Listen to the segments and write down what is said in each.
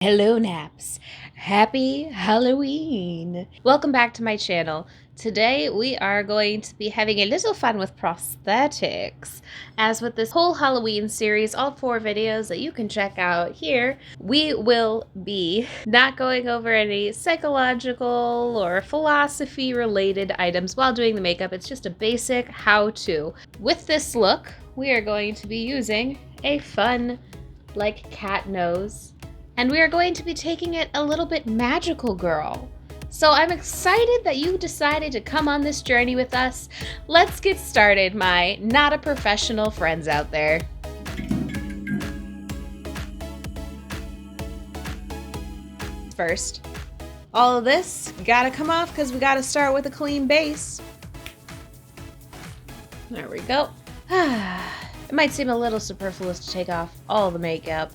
Hello Naps! Happy Halloween! Welcome back to my channel. Today we are going to be having a little fun with prosthetics. As with this whole Halloween series, all 4 videos that you can check out here, we will be not going over any psychological or philosophy related items while doing the makeup. It's just a basic how-to. With this look, we are going to be using a fun, like, cat nose. And we are going to be taking it a little bit magical, girl. So I'm excited that you decided to come on this journey with us. Let's get started, my not a professional friends out there. First, all of this gotta come off because we gotta start with a clean base. There we go. It might seem a little superfluous to take off all the makeup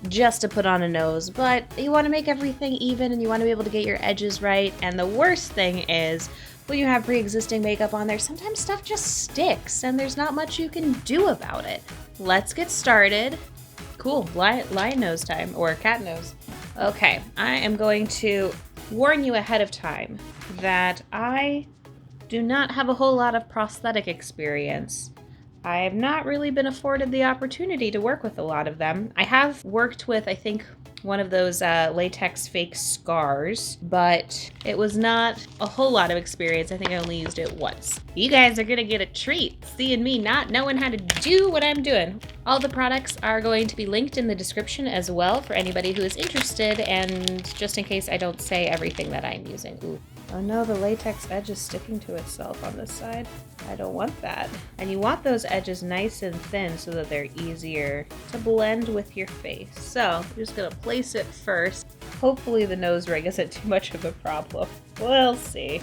just to put on a nose, but you want to make everything even and you want to be able to get your edges right. And the worst thing is when you have pre-existing makeup on there, sometimes stuff just sticks and there's not much you can do about it. Let's get started. Cool, lion nose time, or cat nose. Okay, I am going to warn you ahead of time that I do not have a whole lot of prosthetic experience. I have not really been afforded the opportunity to work with a lot of them. I have worked with, I think, one of those latex fake scars, but it was not a whole lot of experience. I think I only used it once. You guys are gonna get a treat seeing me not knowing how to do what I'm doing. All the products are going to be linked in the description as well for anybody who is interested, and just in case I don't say everything that I'm using. Ooh. Oh no, the latex edge is sticking to itself on this side. I don't want that. And you want those edges nice and thin so that they're easier to blend with your face. So I'm just gonna place it first. Hopefully the nose ring isn't too much of a problem. We'll see.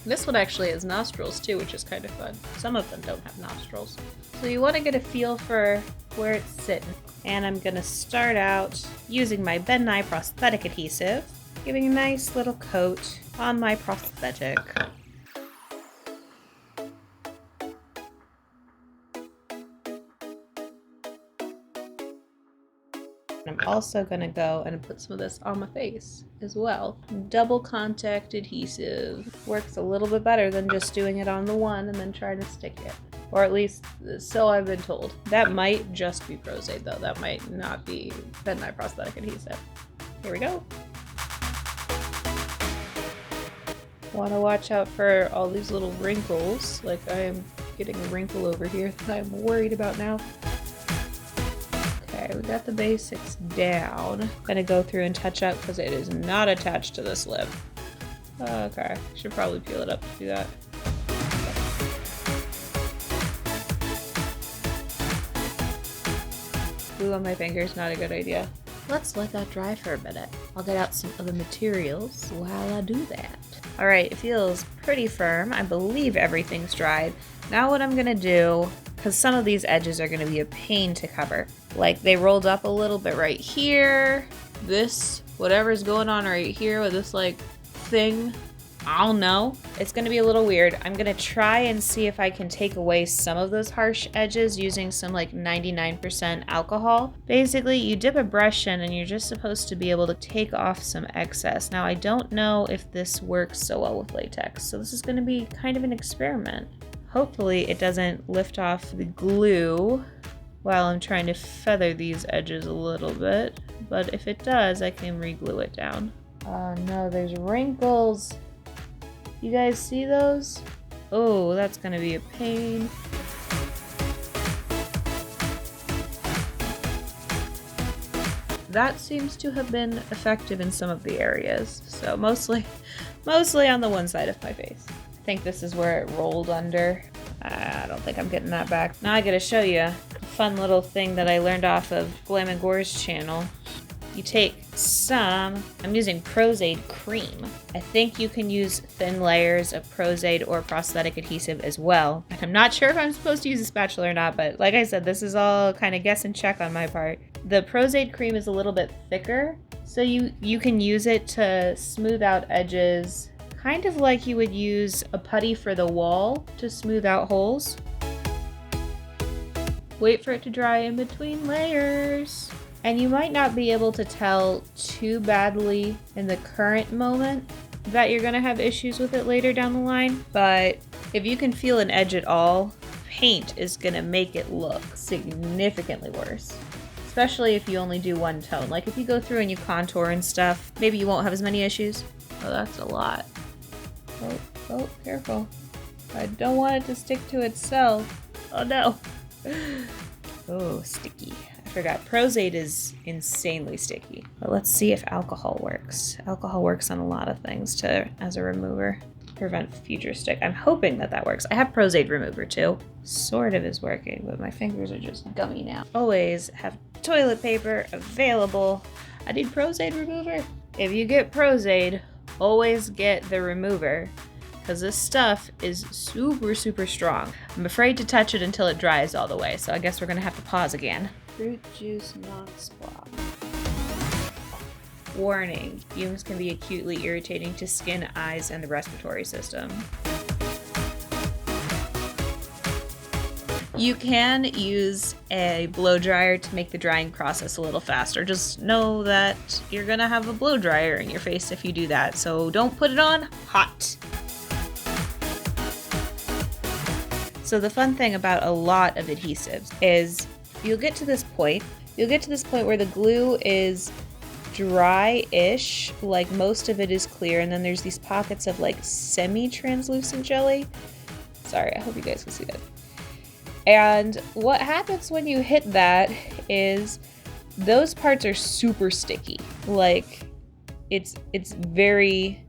This one actually has nostrils too, which is kind of fun. Some of them don't have nostrils. So you want to get a feel for where it's sitting. And I'm gonna start out using my Nye Prosthetic Adhesive, giving a nice little coat on my prosthetic. I'm also going to go and put some of this on my face as well. Double contact adhesive works a little bit better than just doing it on the one and then trying to stick it. Or at least, so I've been told. That might just be Prosade though. That might not be Nye Prosthetic Adhesive. Here we go. Want to watch out for all these little wrinkles. Like I am getting a wrinkle over here that I'm worried about now. Okay, we got the basics down. Gonna go through and touch up because it is not attached to this lip. Okay, should probably peel it up to do that. Glue on my fingers, not a good idea. Let's let that dry for a minute. I'll get out some other materials while I do that. Alright, it feels pretty firm. I believe everything's dried. Now what I'm gonna do, because some of these edges are gonna be a pain to cover. Like they rolled up a little bit right here. This, whatever's going on right here with this like thing, I don't know. It's gonna be a little weird. I'm gonna try and see if I can take away some of those harsh edges using some like 99% alcohol. Basically, you dip a brush in and you're just supposed to be able to take off some excess. Now, I don't know if this works so well with latex, so this is gonna be kind of an experiment. Hopefully it doesn't lift off the glue while I'm trying to feather these edges a little bit, but if it does, I can re-glue it down. Oh no, there's wrinkles. You guys see those? Oh, that's gonna be a pain. That seems to have been effective in some of the areas. So mostly on the one side of my face. I think this is where it rolled under. I don't think I'm getting that back. Now I gotta show you a fun little thing that I learned off of Glam and Gore's channel. You take some, I'm using Prosade cream. I think you can use thin layers of Prosade or prosthetic adhesive as well. And I'm not sure if I'm supposed to use a spatula or not, but like I said, this is all kind of guess and check on my part. The Prosade cream is a little bit thicker, so you can use it to smooth out edges, kind of like you would use a putty for the wall to smooth out holes. Wait for it to dry in between layers. And you might not be able to tell too badly in the current moment that you're gonna have issues with it later down the line, but if you can feel an edge at all, paint is gonna make it look significantly worse. Especially if you only do one tone. Like if you go through and you contour and stuff, maybe you won't have as many issues. Oh, that's a lot. Oh, careful. I don't want it to stick to itself. Oh no. Oh, sticky. I forgot. Prosade is insanely sticky. But let's see if alcohol works. Alcohol works on a lot of things as a remover. Prevent future stick. I'm hoping that works. I have Prosade remover too. Sort of is working, but my fingers are just gummy now. Always have toilet paper available. I need Prosade remover. If you get Prosade, always get the remover, because this stuff is super, super strong. I'm afraid to touch it until it dries all the way, so I guess we're gonna have to pause again. Fruit juice Knox block. Warning, fumes can be acutely irritating to skin, eyes, and the respiratory system. You can use a blow dryer to make the drying process a little faster. Just know that you're gonna have a blow dryer in your face if you do that, so don't put it on hot. So the fun thing about a lot of adhesives is you'll get to this point where the glue is dry-ish, like most of it is clear, and then there's these pockets of like semi-translucent jelly. Sorry, I hope you guys can see that. And what happens when you hit that is those parts are super sticky. Like it's very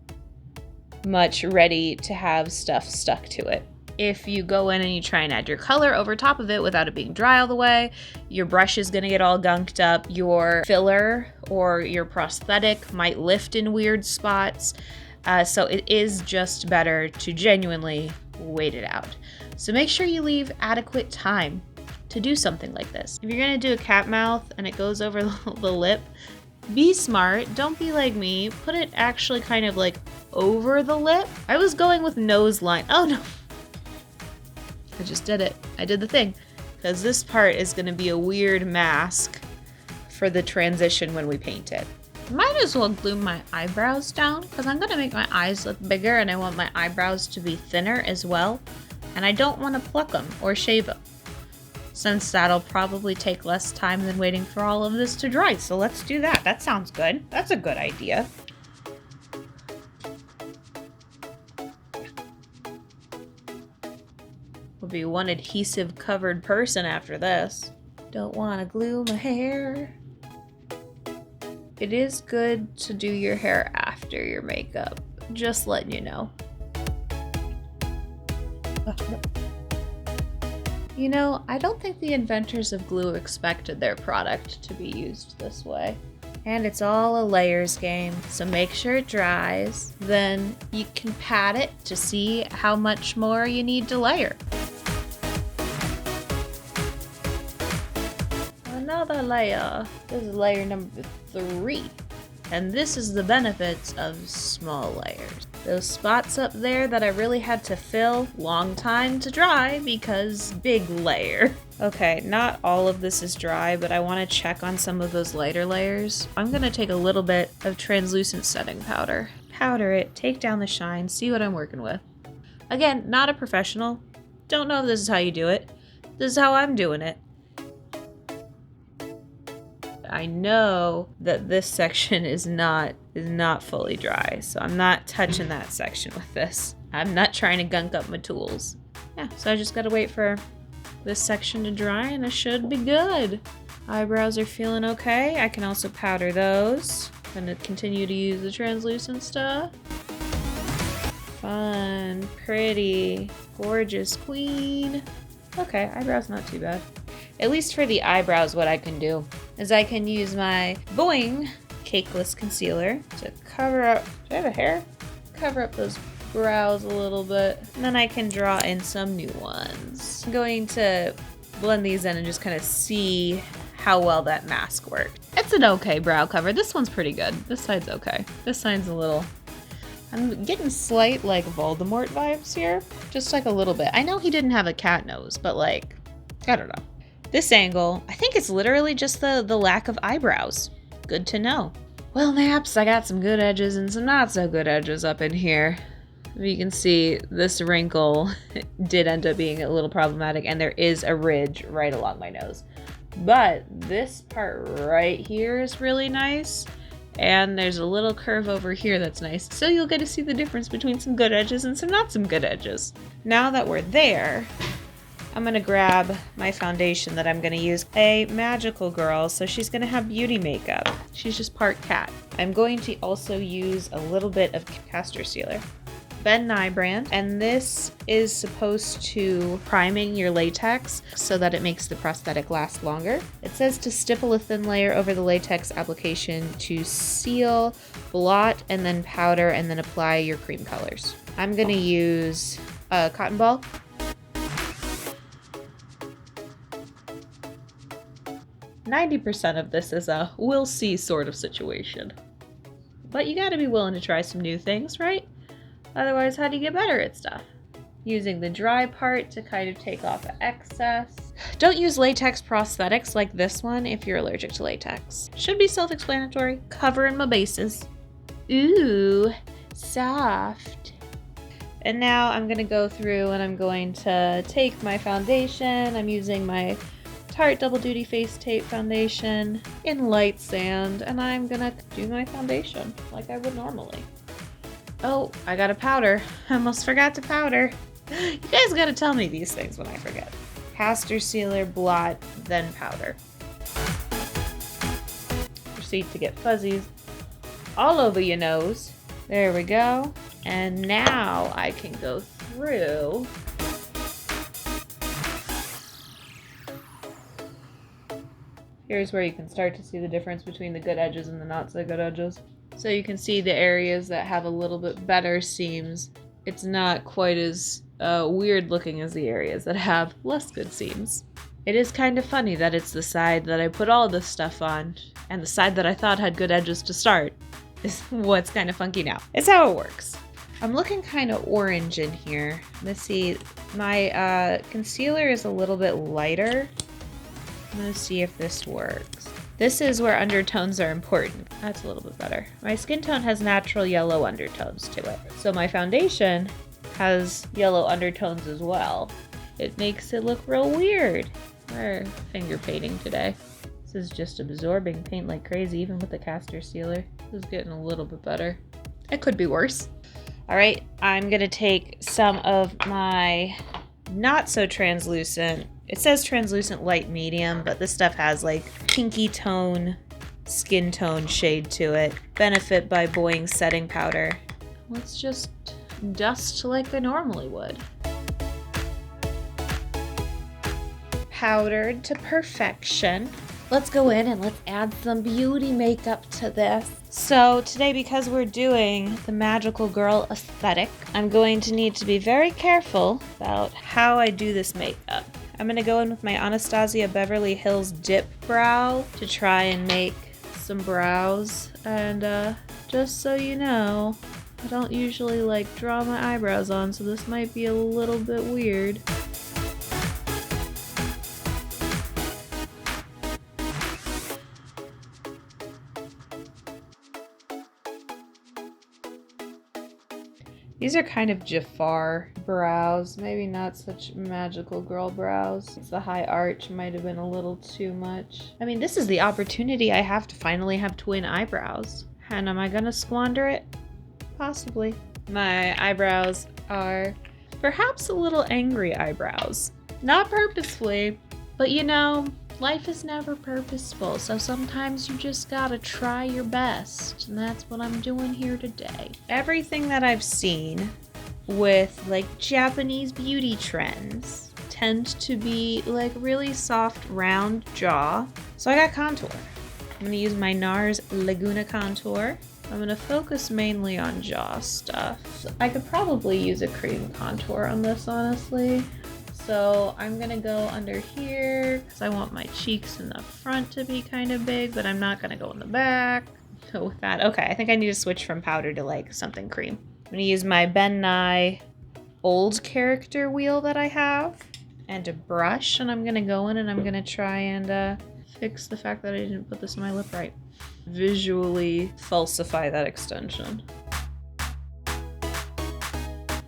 much ready to have stuff stuck to it. If you go in and you try and add your color over top of it without it being dry all the way, your brush is gonna get all gunked up. Your filler or your prosthetic might lift in weird spots. So it is just better to genuinely wait it out. So make sure you leave adequate time to do something like this. If you're gonna do a cat mouth and it goes over the lip, be smart, don't be like me. Put it actually kind of like over the lip. I was going with nose line. Oh no. I just did it. I did the thing. Because this part is gonna be a weird mask for the transition when we paint it. Might as well glue my eyebrows down because I'm gonna make my eyes look bigger and I want my eyebrows to be thinner as well. And I don't want to pluck them or shave them, since that'll probably take less time than waiting for all of this to dry. So let's do that. That sounds good. That's a good idea. We'll be one adhesive covered person after this. Don't want to glue my hair. It is good to do your hair after your makeup. Just letting you know. You know, I don't think the inventors of glue expected their product to be used this way. And it's all a layers game, so make sure it dries. Then you can pat it to see how much more you need to layer. Another layer. This is layer number 3. And this is the benefits of small layers. Those spots up there that I really had to fill, long time to dry because big layer. Okay, not all of this is dry, but I want to check on some of those lighter layers. I'm gonna take a little bit of translucent setting powder. Powder it, take down the shine, see what I'm working with. Again, not a professional. Don't know if this is how you do it. This is how I'm doing it. I know that this section is not fully dry, so I'm not touching that section with this. I'm not trying to gunk up my tools. Yeah, so I just gotta wait for this section to dry and I should be good. Eyebrows are feeling okay. I can also powder those. I'm gonna continue to use the translucent stuff. Fun, pretty, gorgeous queen. Okay, eyebrows not too bad. At least for the eyebrows, what I can do is I can use my Boing Cakeless concealer to cover up, do I have a hair? Cover up those brows a little bit. And then I can draw in some new ones. I'm going to blend these in and just kind of see how well that mask worked. It's an okay brow cover. This one's pretty good. This side's okay. This side's a little... I'm getting slight like Voldemort vibes here. Just like a little bit. I know he didn't have a cat nose, but like, I don't know. This angle, I think it's literally just the lack of eyebrows. Good to know. Well, Naps, I got some good edges and some not so good edges up in here. You can see this wrinkle did end up being a little problematic, and there is a ridge right along my nose. But this part right here is really nice, and there's a little curve over here that's nice. So you'll get to see the difference between some good edges and some not so good edges. Now that we're there, I'm gonna grab my foundation that I'm gonna use. A magical girl, so she's gonna have beauty makeup. She's just part cat. I'm going to also use a little bit of Castor Sealer. Nye brand, and this is supposed to priming your latex so that it makes the prosthetic last longer. It says to stipple a thin layer over the latex application to seal, blot, and then powder, and then apply your cream colors. I'm gonna use a cotton ball. %90 of this is a we'll see sort of situation. But you gotta be willing to try some new things, right? Otherwise, how do you get better at stuff? Using the dry part to kind of take off the excess. Don't use latex prosthetics like this one if you're allergic to latex. Should be self-explanatory. Covering my bases. Ooh, soft. And now I'm gonna go through and I'm going to take my foundation. I'm using my Tarte Double Duty Face Tape Foundation in light sand, and I'm gonna do my foundation like I would normally. Oh, I got a powder. I almost forgot to powder. You guys gotta tell me these things when I forget. Castor Sealer, blot, then powder. Proceed to get fuzzies all over your nose. There we go. And now I can go through Here's where you can start to see the difference between the good edges and the not so good edges. So you can see the areas that have a little bit better seams. It's not quite as weird looking as the areas that have less good seams. It is kind of funny that it's the side that I put all this stuff on, and the side that I thought had good edges to start is what's kind of funky now. It's how it works. I'm looking kind of orange in here. Let's see, my concealer is a little bit lighter. I'm gonna see if this works. This is where undertones are important. That's a little bit better. My skin tone has natural yellow undertones to it. So my foundation has yellow undertones as well. It makes it look real weird. We're finger painting today. This is just absorbing paint like crazy, even with the Castor Sealer. This is getting a little bit better. It could be worse. All right, I'm gonna take some of my not so translucent, it says translucent light medium, but this stuff has like pinky tone, skin tone shade to it. Benefit by Boing setting powder. Let's just dust like I normally would. Powdered to perfection. Let's go in and let's add some beauty makeup to this. So today, because we're doing the magical girl aesthetic, I'm going to need to be very careful about how I do this makeup. I'm gonna go in with my Anastasia Beverly Hills Dip Brow to try and make some brows. And just so you know, I don't usually like draw my eyebrows on, so this might be a little bit weird. These are kind of Jafar brows, maybe not such magical girl brows. The high arch might have been a little too much. I mean, this is the opportunity I have to finally have twin eyebrows. And am I gonna squander it? Possibly. My eyebrows are perhaps a little angry eyebrows. Not purposefully, but you know, life is never purposeful, so sometimes you just gotta try your best, and that's what I'm doing here today. Everything that I've seen with like Japanese beauty trends tend to be like really soft, round jaw. So I got contour. I'm gonna use my NARS Leguna contour. I'm gonna focus mainly on jaw stuff. I could probably use a cream contour on this, honestly. So I'm gonna go under here because I want my cheeks in the front to be kind of big, but I'm not gonna go in the back. So with that, okay, I think I need to switch from powder to like something cream. I'm gonna use my Nye Old Character wheel that I have. and a brush, and I'm gonna go in and I'm gonna try and fix the fact that I didn't put this on my lip right. Visually falsify that extension.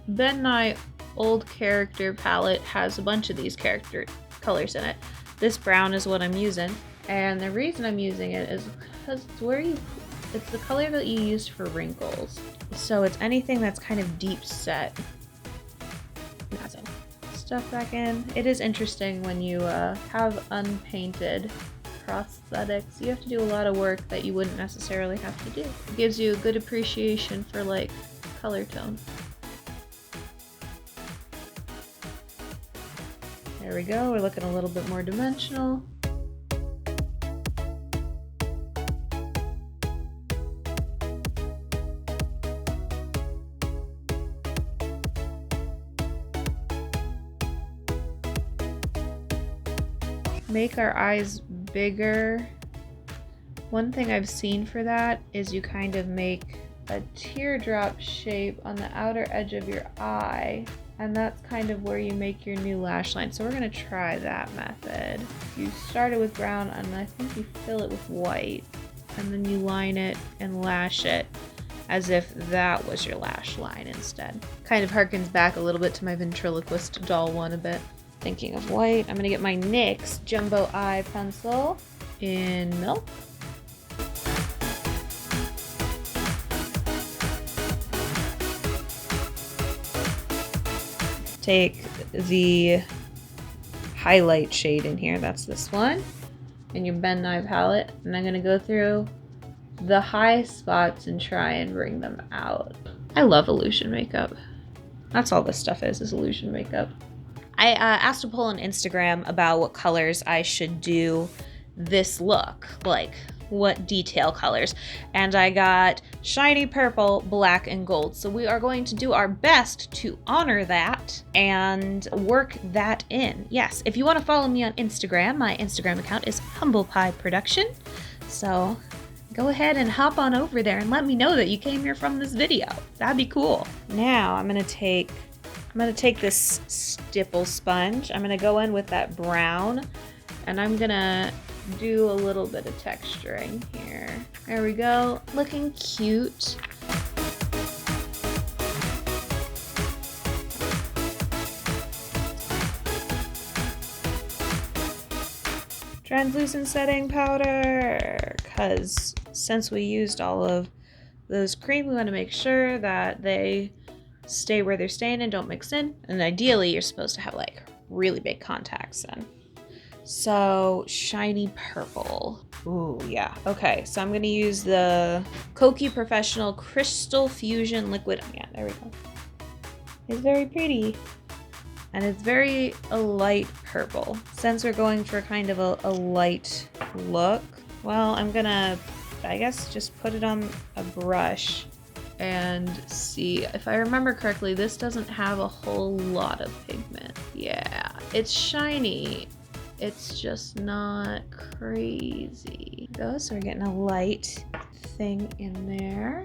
Nye Old Character palette has a bunch of these character colors in it. This brown is what I'm using, and the reason I'm using it is because it's the color that you use for wrinkles. So it's anything that's kind of deep set. Stuff back in. It is interesting when you have unpainted prosthetics. You have to do a lot of work that you wouldn't necessarily have to do. It gives you a good appreciation for like color tone. There we go, we're looking a little bit more dimensional. Make our eyes bigger. One thing I've seen for that is you kind of make a teardrop shape on the outer edge of your eye, and that's kind of where you make your new lash line. So we're gonna try that method. You start it with brown, and I think you fill it with white, and then you line it and lash it as if that was your lash line instead. Kind of harkens back a little bit to my ventriloquist doll one a bit. Thinking of white, I'm gonna get my NYX Jumbo Eye Pencil in Milk. Take the highlight shade in here, that's this one, in your Nye palette, and I'm gonna go through the high spots and try and bring them out. I love illusion makeup. That's all this stuff is illusion makeup. I asked a poll on Instagram about what colors I should do this look, like what detail colors, and I got shiny purple, black, and gold. So we are going to do our best to honor that and work that in. Yes, if you want to follow me on Instagram, my Instagram account is Humble Pie Production. So go ahead and hop on over there and let me know that you came here from this video. That'd be cool. Now I'm gonna take this Stipple Sponge. I'm gonna go in with that brown, and I'm gonna do a little bit of texturing here. There we go, looking cute. Translucent setting powder, because since we used all of those cream, we want to make sure that they stay where they're staying and don't mix in. And ideally, you're supposed to have like really big contacts in. So shiny purple. Ooh, yeah. Okay, so I'm gonna use the Koki Professional Crystal Fusion Liquid. Yeah, there we go. It's very pretty. And it's very a light purple. Since we're going for kind of a light look, well, I'm gonna, I guess, just put it on a brush and see. If I remember correctly, this doesn't have a whole lot of pigment. Yeah, it's shiny. It's just not crazy. There we go, so we're getting a light thing in there.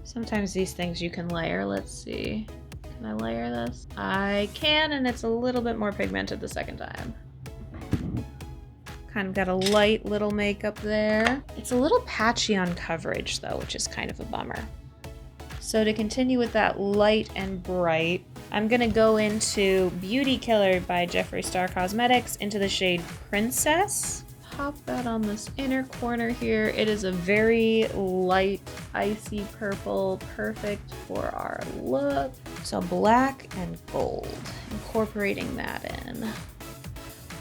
Sometimes these things you can layer. Let's see. Can I layer this? I can, and it's a little bit more pigmented the second time. Kind of got a light little makeup there. It's a little patchy on coverage though, which is kind of a bummer. So to continue with that light and bright, I'm gonna go into Beauty Killer by Jeffree Star Cosmetics into the shade Princess. Pop that on this inner corner here. It is a very light, icy purple, perfect for our look. So black and gold, incorporating that in.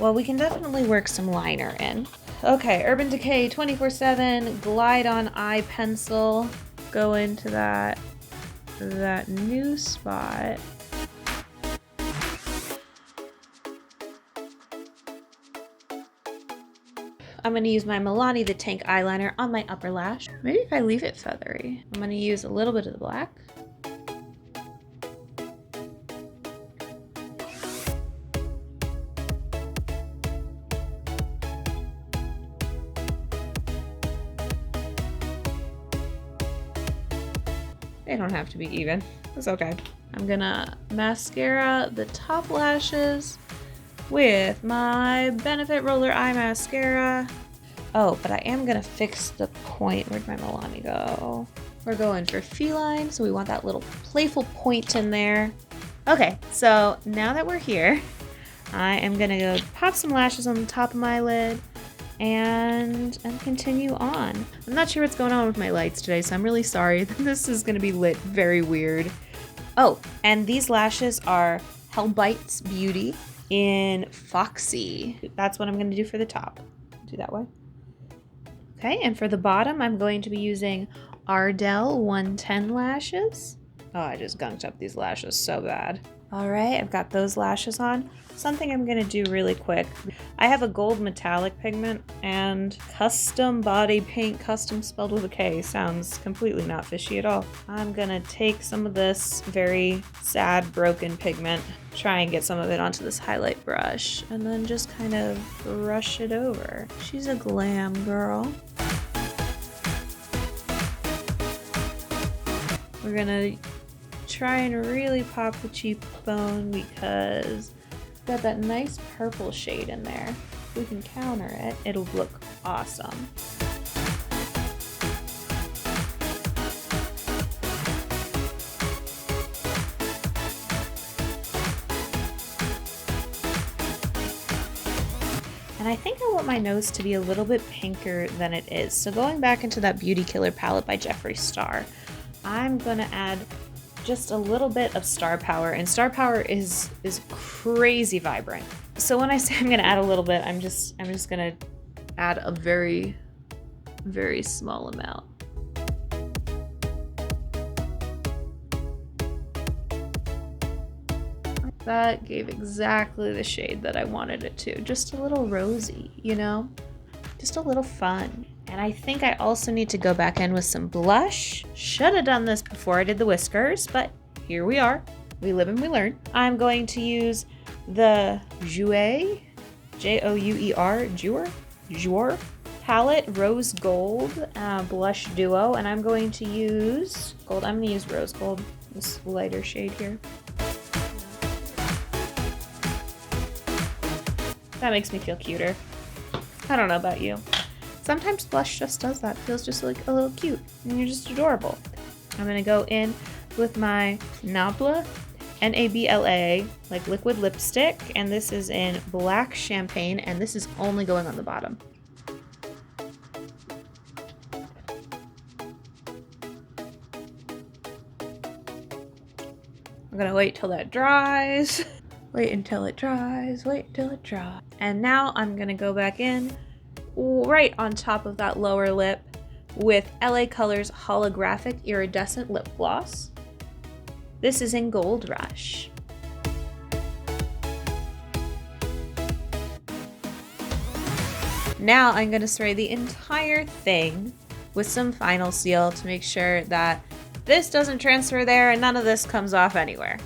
Well, we can definitely work some liner in. Okay, Urban Decay 24/7 Glide On Eye Pencil. Go into that new spot. I'm going to use my Milani the Tank eyeliner on my upper lash. Maybe if I leave it feathery. I'm going to use a little bit of the black. They don't have to be even. It's okay. I'm gonna mascara the top lashes with my Benefit Roller Eye Mascara. Oh, but I am gonna fix the point. Where'd my Milani go? We're going for feline, so we want that little playful point in there. Okay, so now that we're here, I am gonna go pop some lashes on the top of my lid and continue on. I'm not sure what's going on with my lights today, so I'm really sorry. This is gonna be lit very weird. Oh, and these lashes are Hell Bites Beauty in Foxy. That's what I'm gonna do for the top. Do that way. Okay, and for the bottom, I'm going to be using Ardell 110 lashes. Oh, I just gunked up these lashes so bad. All right, I've got those lashes on. Something I'm gonna do really quick. I have a gold metallic pigment and Kustom body paint, Kustom spelled with a K, sounds completely not fishy at all. I'm gonna take some of this very sad broken pigment, try and get some of it onto this highlight brush, and then just kind of brush it over. She's a glam girl. We're gonna try and really pop the cheekbone because it's got that nice purple shade in there. If we can counter it, it'll look awesome. And I think I want my nose to be a little bit pinker than it is. So going back into that Beauty Killer palette by Jeffree Star, I'm gonna add just a little bit of Star Power, and Star Power is crazy vibrant. So when I say I'm gonna add a little bit, I'm just gonna add a very, very small amount. That gave exactly the shade that I wanted it to. Just a little rosy, you know? Just a little fun. And I think I also need to go back in with some blush. Should have done this before I did the whiskers, but here we are. We live and we learn. I'm going to use the Jouer, J-O-U-E-R, Jouer palette, Rose Gold blush duo, and I'm going to use gold. I'm going to use Rose Gold, this lighter shade here. That makes me feel cuter. I don't know about you. Sometimes blush just does that. Feels just like a little cute, and you're just adorable. I'm gonna go in with my Nabla, N-A-B-L-A, like liquid lipstick, and this is in Black Champagne, and this is only going on the bottom. I'm gonna wait till that dries. Wait until it dries, wait until it dries. And now I'm gonna go back in right on top of that lower lip with LA Colors Holographic Iridescent Lip Gloss. This is in Gold Rush. Now I'm gonna spray the entire thing with some Final Seal to make sure that this doesn't transfer there and none of this comes off anywhere.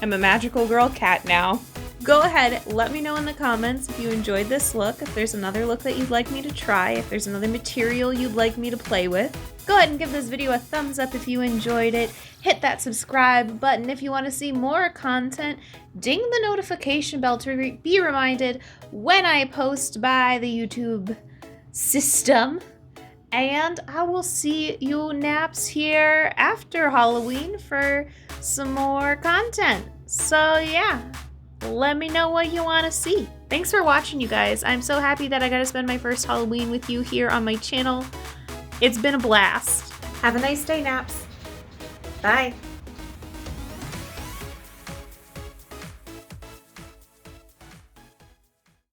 I'm a magical girl cat now. Go ahead, let me know in the comments if you enjoyed this look, if there's another look that you'd like me to try, if there's another material you'd like me to play with. Go ahead and give this video a thumbs up if you enjoyed it. Hit that subscribe button if you want to see more content. Ding the notification bell to be reminded when I post by the YouTube system. And I will see you naps here after Halloween for some more content. So yeah, let me know what you want to see. Thanks for watching, you guys. I'm so happy that I got to spend my first Halloween with you here on my channel. It's been a blast. Have a nice day, naps. Bye.